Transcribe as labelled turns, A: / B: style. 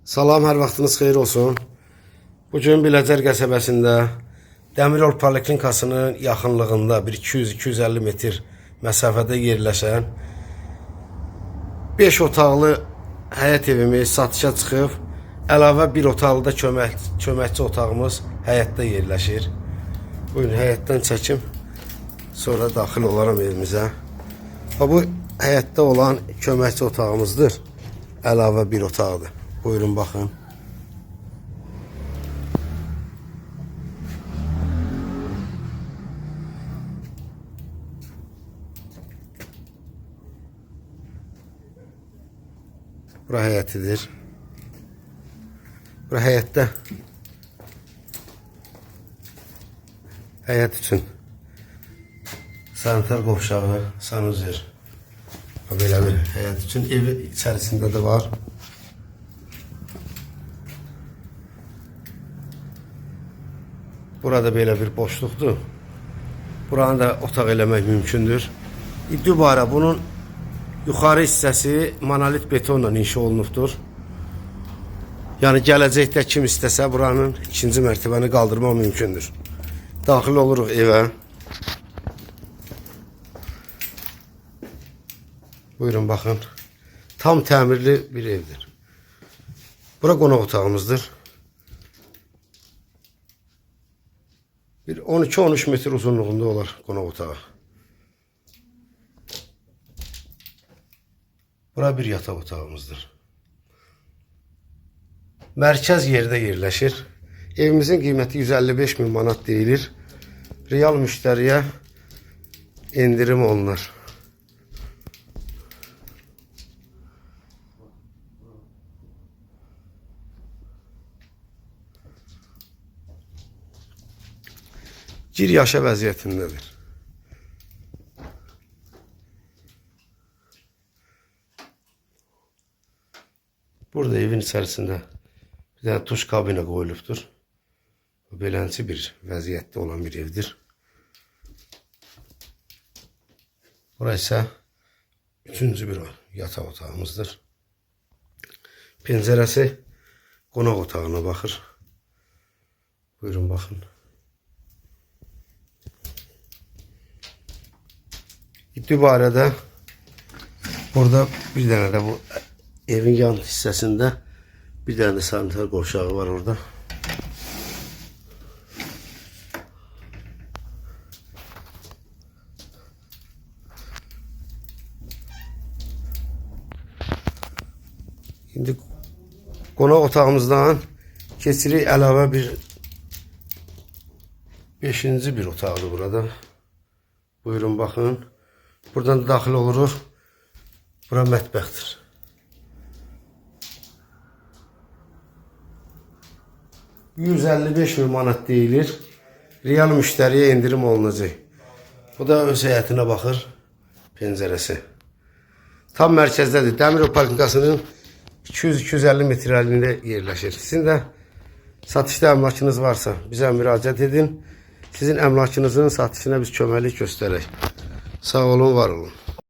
A: Salam, hər vaxtınız xeyir olsun. Bugün Biləcər qəsəbəsində Dəmiryol Poliklinikasının yaxınlığında bir 200-250 metr məsafədə yerləşən 5 otaqlı həyət evimiz satışa çıxıb. Əlavə bir otaqlı da köməkçi otağımız həyətdə yerləşir. Bugün həyətdən çəkim, sonra daxil olaram evimizə. Bu həyətdə olan köməkçi otağımızdır. Əlavə bir otaqdır. Buyurun baxın. Bura həyətidir. Bura həyətdə həyət üçün sanitar qovşağı, sanuzer. Belə bir həyət üçün ev içərisində də var. Burada belə bir boşluqdur. Buranı da otaq eləmək mümkündür. Dübarə bunun yuxarı hissəsi monolit betonla inşa olunubdur. Yəni gələcəkdə kim istəsə buranın ikinci mərtəbəni qaldırmaq mümkündür. Daxil oluruq evə. Buyurun baxın. Tam təmirli bir evdir. Bura qonaq otağımızdır. Bir 12-13 metr uzunluğunda olar qonaq otağı. Bura bir yataq otağımızdır. Mərkəz yerdə yerləşir. Evimizin qiyməti 155 min manat deyilir. Real müştəriyə endirim olunur. Gir yaşa vəziyyətindədir. Burada evin içərisində bir dənə tuş kabinə qoyulubdur. Belənçi bir vəziyyətdə olan bir evdir. Burası isə üçüncü bir yataq otağımızdır. Pəncərəsi qonaq otağına baxır. Buyurun baxın. Dübarədə burada bir dənə də bu evin yan hissəsində bir dənə də sanitar qovşağı var orada. İndi qonaq otağımızdan keçirik əlavə bir 5-ci bir otaqdır burada. Buyurun baxın. Buradan da daxil oluruq. Bura mətbəxdir. $155 min manat deyilir. Real müştəriyə endirim olunacaq. Bu da öz həyətinə baxır. Pəncərəsi. Tam mərkəzdədir. Dəmiryol Poliklinikasının 200-250 metrəliyində yerləşir. Sizin də satışda əmlakınız varsa bizə müraciət edin. Sizin əmlakınızın satışına biz köməklik göstərək. Sağ olun, var olun.